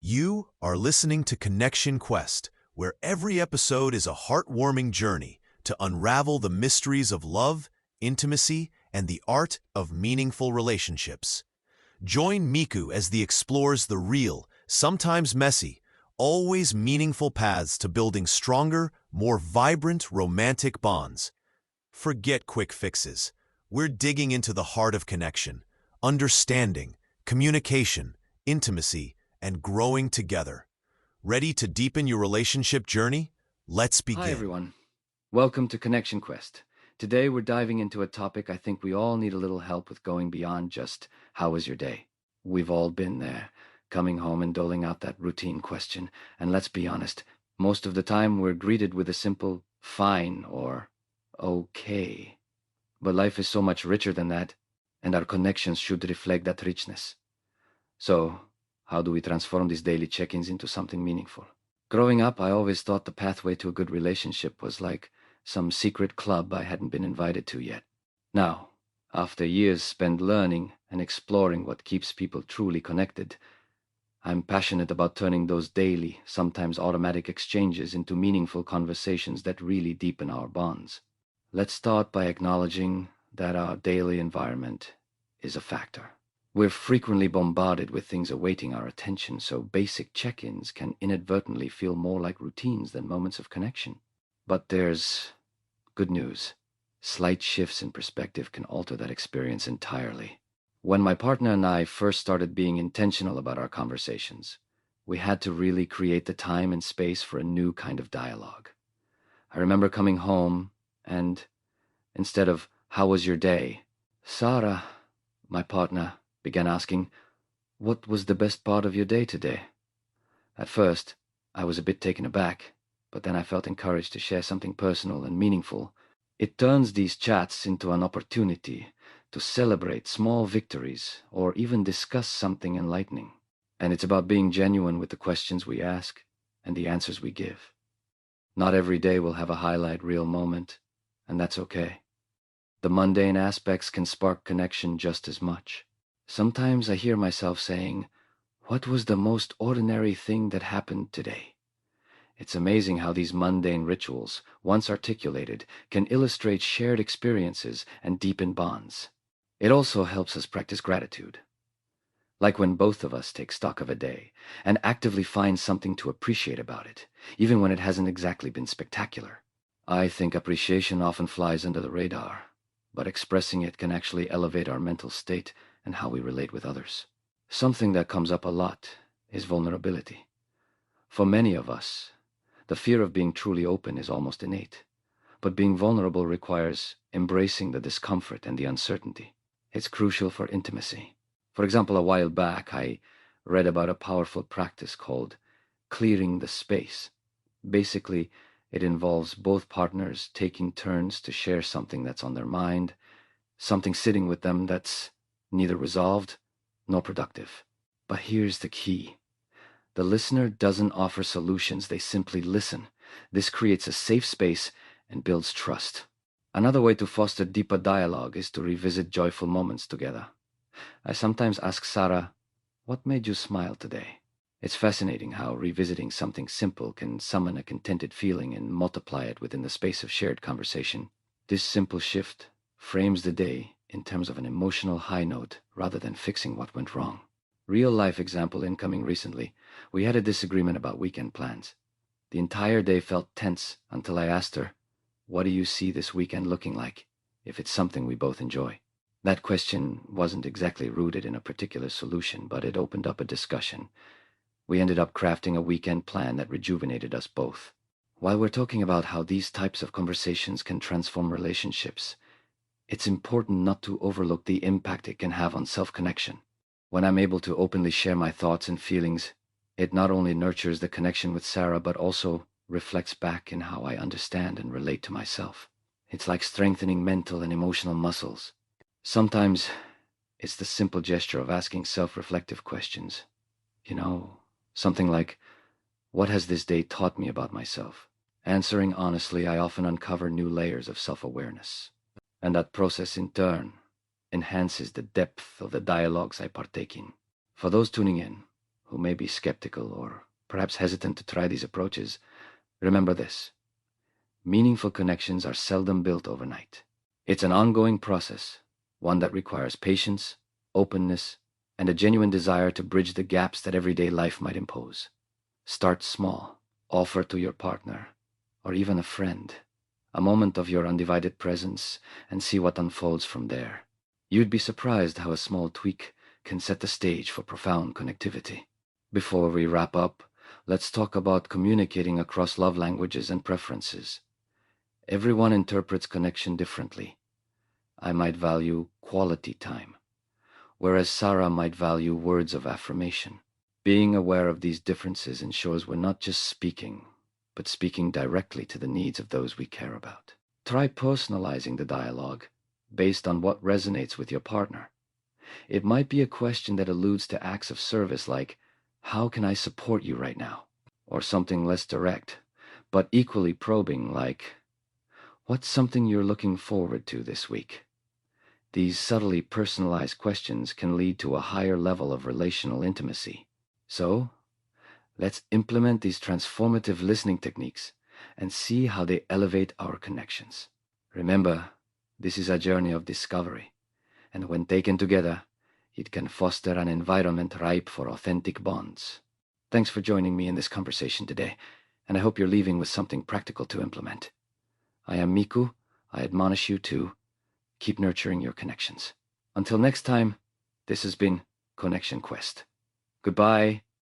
You are listening to Connection Quest, where every episode is a heartwarming journey to unravel the mysteries of love, intimacy, and the art of meaningful relationships. Join Miku as he explores the real, sometimes messy, always meaningful paths to building stronger, more vibrant romantic bonds. Forget quick fixes. We're digging into the heart of connection, understanding, communication, intimacy, and growing together. Ready to deepen your relationship journey? Let's Hi, begin. everyone. Welcome to Connection Quest. Today, we're diving into a topic I think we all need a little help with going beyond just, how was your day? We've all been there, coming home and doling out that routine question. And let's be honest, most of the time we're greeted with a simple, fine or okay. But life is so much richer than that, and our connections should reflect that richness. So, how do we transform these daily check-ins into something meaningful? Growing up, I always thought the pathway to a good relationship was like some secret club I hadn't been invited to yet. Now, after years spent learning and exploring what keeps people truly connected, I'm passionate about turning those daily, sometimes automatic exchanges into meaningful conversations that really deepen our bonds. Let's start by acknowledging that our daily environment is a factor. We're frequently bombarded with things awaiting our attention, so basic check-ins can inadvertently feel more like routines than moments of connection. But there's good news. Slight shifts in perspective can alter that experience entirely. When my partner and I first started being intentional about our conversations, we had to really create the time and space for a new kind of dialogue. I remember coming home and, instead of, "How was your day?" Sarah, my partner, began asking, "What was the best part of your day today?" At first, I was a bit taken aback, but then I felt encouraged to share something personal and meaningful. It turns these chats into an opportunity to celebrate small victories or even discuss something enlightening. And it's about being genuine with the questions we ask and the answers we give. Not every day will have a highlight reel moment, and that's okay. The mundane aspects can spark connection just as much. Sometimes I hear myself saying, "What was the most ordinary thing that happened today?" It's amazing how these mundane rituals, once articulated, can illustrate shared experiences and deepen bonds. It also helps us practice gratitude. Like when both of us take stock of a day and actively find something to appreciate about it, even when it hasn't exactly been spectacular. I think appreciation often flies under the radar, but expressing it can actually elevate our mental state and how we relate with others. Something that comes up a lot is vulnerability. For many of us, the fear of being truly open is almost innate, but being vulnerable requires embracing the discomfort and the uncertainty. It's crucial for intimacy. For example, a while back, I read about a powerful practice called clearing the space. Basically, it involves both partners taking turns to share something that's on their mind, something sitting with them that's neither resolved nor productive. But here's the key. The listener doesn't offer solutions, they simply listen. This creates a safe space and builds trust. Another way to foster deeper dialogue is to revisit joyful moments together. I sometimes ask Sarah, "What made you smile today?" It's fascinating how revisiting something simple can summon a contented feeling and multiply it within the space of shared conversation. This simple shift frames the day in terms of an emotional high note rather than fixing what went wrong. Real-life example incoming recently. We had a disagreement about weekend plans. The entire day felt tense until I asked her, "What do you see this weekend looking like, if it's something we both enjoy?" That question wasn't exactly rooted in a particular solution, but it opened up a discussion. We ended up crafting a weekend plan that rejuvenated us both. While we're talking about how these types of conversations can transform relationships, it's important not to overlook the impact it can have on self-connection. When I'm able to openly share my thoughts and feelings, it not only nurtures the connection with Sarah, but also reflects back in how I understand and relate to myself. It's like strengthening mental and emotional muscles. Sometimes it's the simple gesture of asking self-reflective questions. Something like, "What has this day taught me about myself?" Answering honestly, I often uncover new layers of self-awareness. And that process, in turn, enhances the depth of the dialogues I partake in. For those tuning in, who may be skeptical or perhaps hesitant to try these approaches, remember this. Meaningful connections are seldom built overnight. It's an ongoing process, one that requires patience, openness, and a genuine desire to bridge the gaps that everyday life might impose. Start small. Offer to your partner, or even a friend, a moment of your undivided presence and see what unfolds from there. You'd be surprised how a small tweak can set the stage for profound connectivity. Before we wrap up, let's talk about communicating across love languages and preferences. Everyone interprets connection differently. I might value quality time, whereas Sarah might value words of affirmation. Being aware of these differences ensures we're not just speaking, but speaking directly to the needs of those we care about. Try personalizing the dialogue based on what resonates with your partner. It might be a question that alludes to acts of service like, "How can I support you right now?" Or something less direct, but equally probing like, "What's something you're looking forward to this week?" These subtly personalized questions can lead to a higher level of relational intimacy. So, let's implement these transformative listening techniques and see how they elevate our connections. Remember, this is a journey of discovery, and when taken together, it can foster an environment ripe for authentic bonds. Thanks for joining me in this conversation today, and I hope you're leaving with something practical to implement. I am Miku. I admonish you to keep nurturing your connections. Until next time, this has been Connection Quest. Goodbye.